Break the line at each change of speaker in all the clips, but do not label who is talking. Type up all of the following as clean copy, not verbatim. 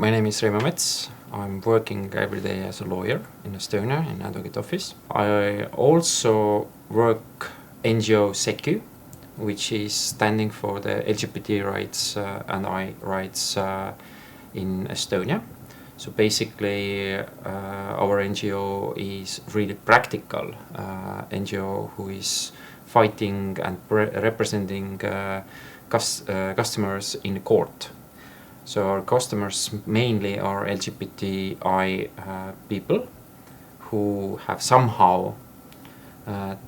My name is Reimo Mets. I'm working every day as a lawyer in Estonia in advocate office. I also work NGO Secu, which is standing for the LGBT rights and I rights in Estonia. So basically our NGO is really practical NGO who is fighting and representing customers in court. So our customers mainly are LGBTI people who have somehow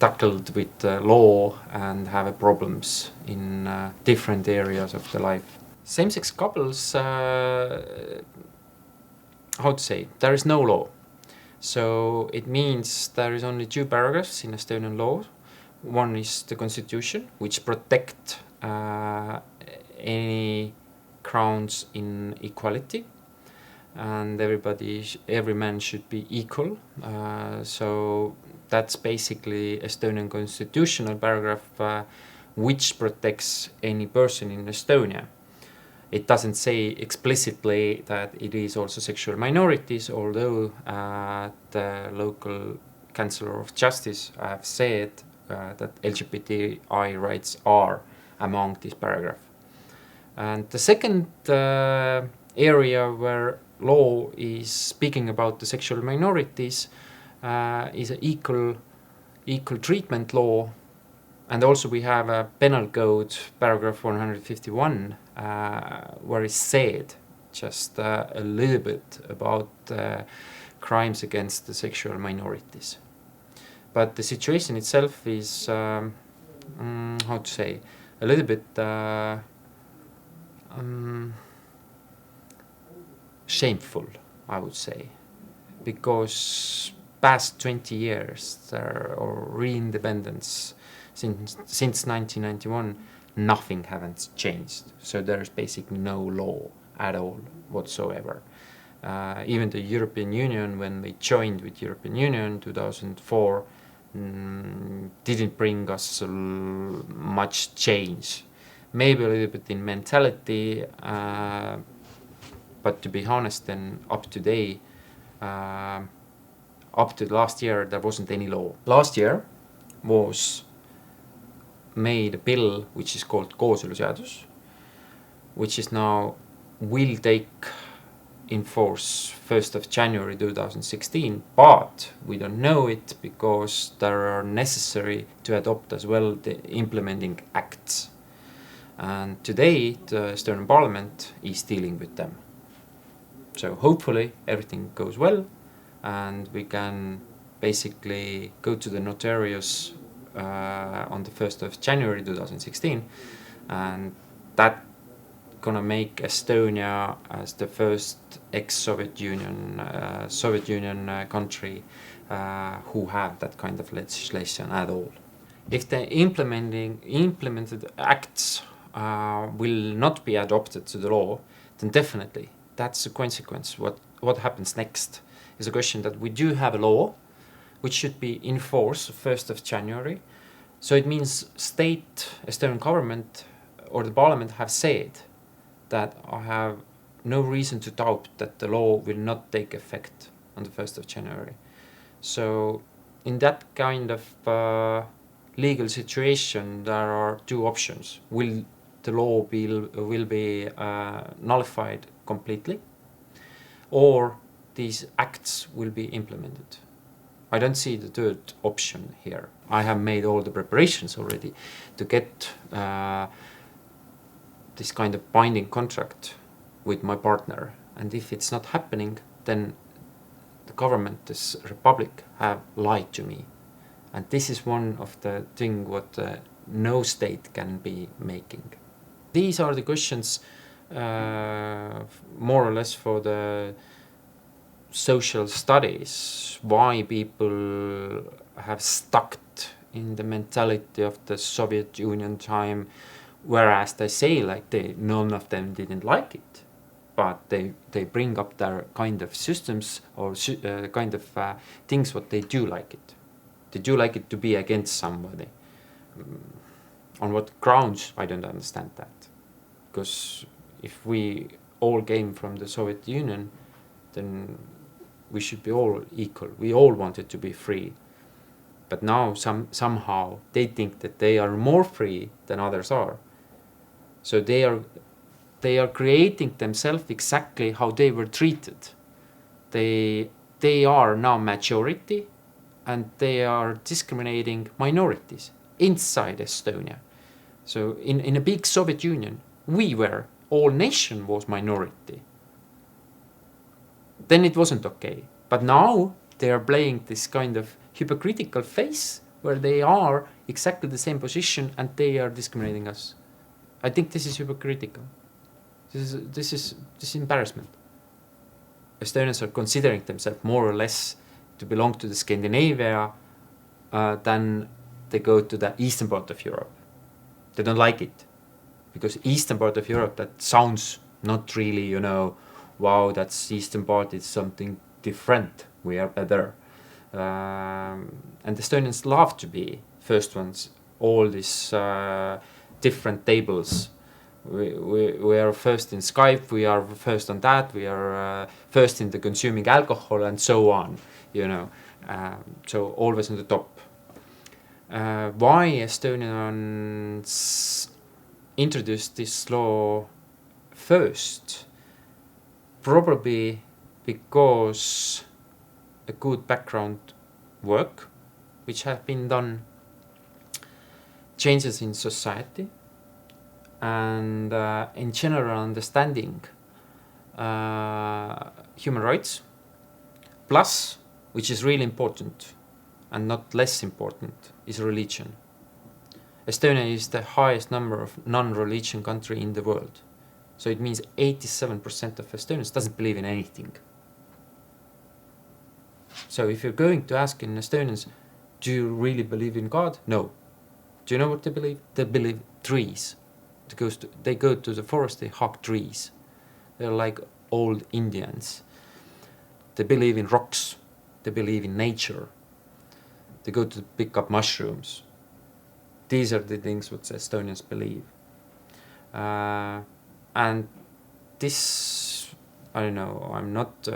tackled with law and have problems in different areas of their life. Same-sex couples, how to say, there is no law. So it means there is only two paragraphs in Estonian law. One is the constitution, which protect any grounds in equality, and every man should be equal. So that's basically Estonian constitutional paragraph which protects any person in Estonia. It doesn't say explicitly that it is also sexual minorities, although the local Councillor of Justice have said that LGBTI rights are among this paragraph. And the second area where law is speaking about the sexual minorities is an equal treatment law. And also we have a penal code, paragraph 151, where it's said just a little bit about crimes against the sexual minorities. But the situation itself is, how to say, a little bit shameful, I would say, because past 20 years or re-independence since 1991, nothing haven't changed. So there's basically no law at all whatsoever. Even the European Union, when they joined with European Union 2004, didn't bring us much change. Maybe a little bit in mentality, but to be honest, then up to date, up to last year, there wasn't any law. Last year was made a bill which is called kooseluseadus, which is now will take in force 1st of January 2016, but we don't know it because there are necessary to adopt as well the implementing acts. And today the Estonian Parliament is dealing with them. So hopefully everything goes well and we can basically go to the notarius on the 1st of January 2016, and that gonna make Estonia as the first ex-Soviet Union country who have that kind of legislation at all. If the implemented acts will not be adopted to the law, then definitely that's the consequence. What happens next is a question that we do have a law which should be in force 1st of January. So it means Estonian government or the parliament have said that I have no reason to doubt that the law will not take effect on the 1st of January. So in that kind of legal situation, there are two options. Will the law will be nullified completely, or these acts will be implemented? I don't see the third option here. I have made all the preparations already to get this kind of binding contract with my partner. And if it's not happening, then the government, this republic, have lied to me. And this is one of the things what no state can be making. These are the questions more or less for the social studies, why people have stuck in the mentality of the Soviet Union time, whereas they say like none of them didn't like it, but they bring up their kind of systems or kind of things what they do like it. They do like it to be against somebody. On what grounds, I don't understand that. Because if we all came from the Soviet Union, then we should be all equal. We all wanted to be free. But now somehow they think that they are more free than others are. So they are creating themselves exactly how they were treated. They are now majority, and they are discriminating minorities inside Estonia. So in a big Soviet Union, all nation was minority. Then it wasn't okay. But now they are playing this kind of hypocritical face where they are exactly the same position and they are discriminating us. I think this is hypocritical. This is embarrassment. Estonians are considering themselves more or less to belong to the Scandinavia than they go to the eastern part of Europe. They don't like it because eastern part of Europe, that sounds not really, wow, that's eastern part, it's something different. We are better. And Estonians love to be first ones, all these different tables. We are first in Skype, we are first on that, we are first in the consuming alcohol and so on, so always on the top. Why Estonians introduced this law first? Probably because a good background work which have been done, changes in society, and in general understanding human rights, plus, which is really important and not less important, is religion. Estonia is the highest number of non-religion country in the world. So it means 87% of Estonians doesn't believe in anything. So if you're going to ask in Estonians, do you really believe in God? No. Do you know what they believe? They believe trees. They go to the forest, they hug trees. They're like old Indians. They believe in rocks. They believe in nature. They go to pick up mushrooms. These are the things what Estonians believe. And this, I don't know, I'm not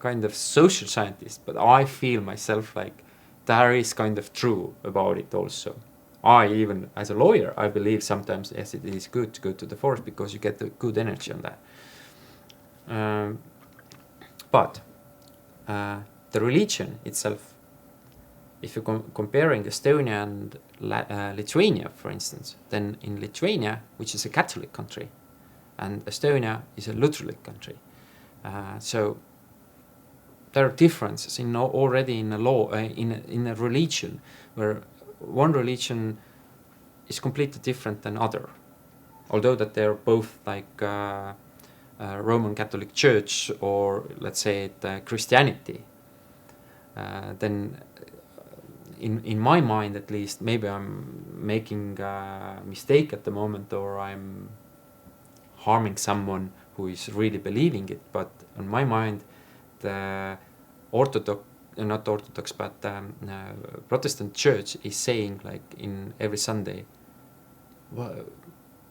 kind of social scientist, but I feel myself like there is kind of true about it also. I even, as a lawyer, I believe sometimes, yes, it is good to go to the forest because you get the good energy on that. But the religion itself, if you're comparing Estonia and Lithuania, for instance, then in Lithuania, which is a Catholic country, and Estonia is a Lutheran country, so there are differences already in a law, in a religion, where one religion is completely different than other, although that they're both like Roman Catholic Church or let's say Christianity. Then in my mind at least, maybe I'm making a mistake at the moment, or I'm harming someone who is really believing it, but in my mind the not Orthodox, but Protestant church is saying like in every Sunday, well,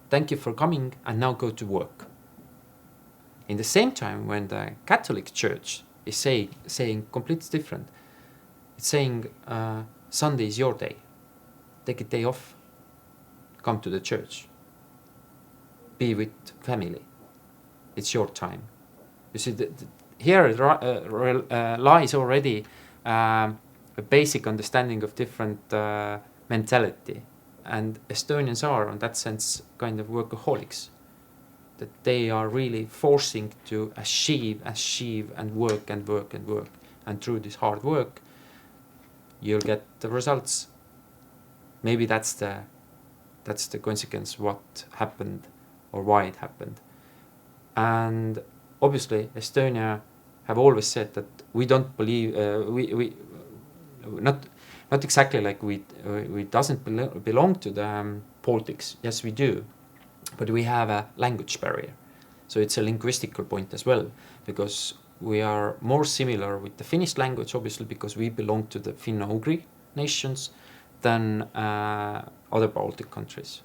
thank you for coming and now go to work. In the same time, when the Catholic church is saying completely different, it's saying Sunday is your day, take a day off, come to the church, be with family, it's your time. You see, here lies already a basic understanding of different mentality, and Estonians are, in that sense, kind of workaholics, that they are really forcing to achieve and work, and through this hard work you'll get the results. Maybe that's the consequence what happened or why it happened. And obviously Estonia have always said that we don't believe we not exactly like we doesn't belong to the politics. Yes, we do, but we have a language barrier, so it's a linguistical point as well, because we are more similar with the Finnish language, obviously, because we belong to the Finno-Ugri nations than other Baltic countries.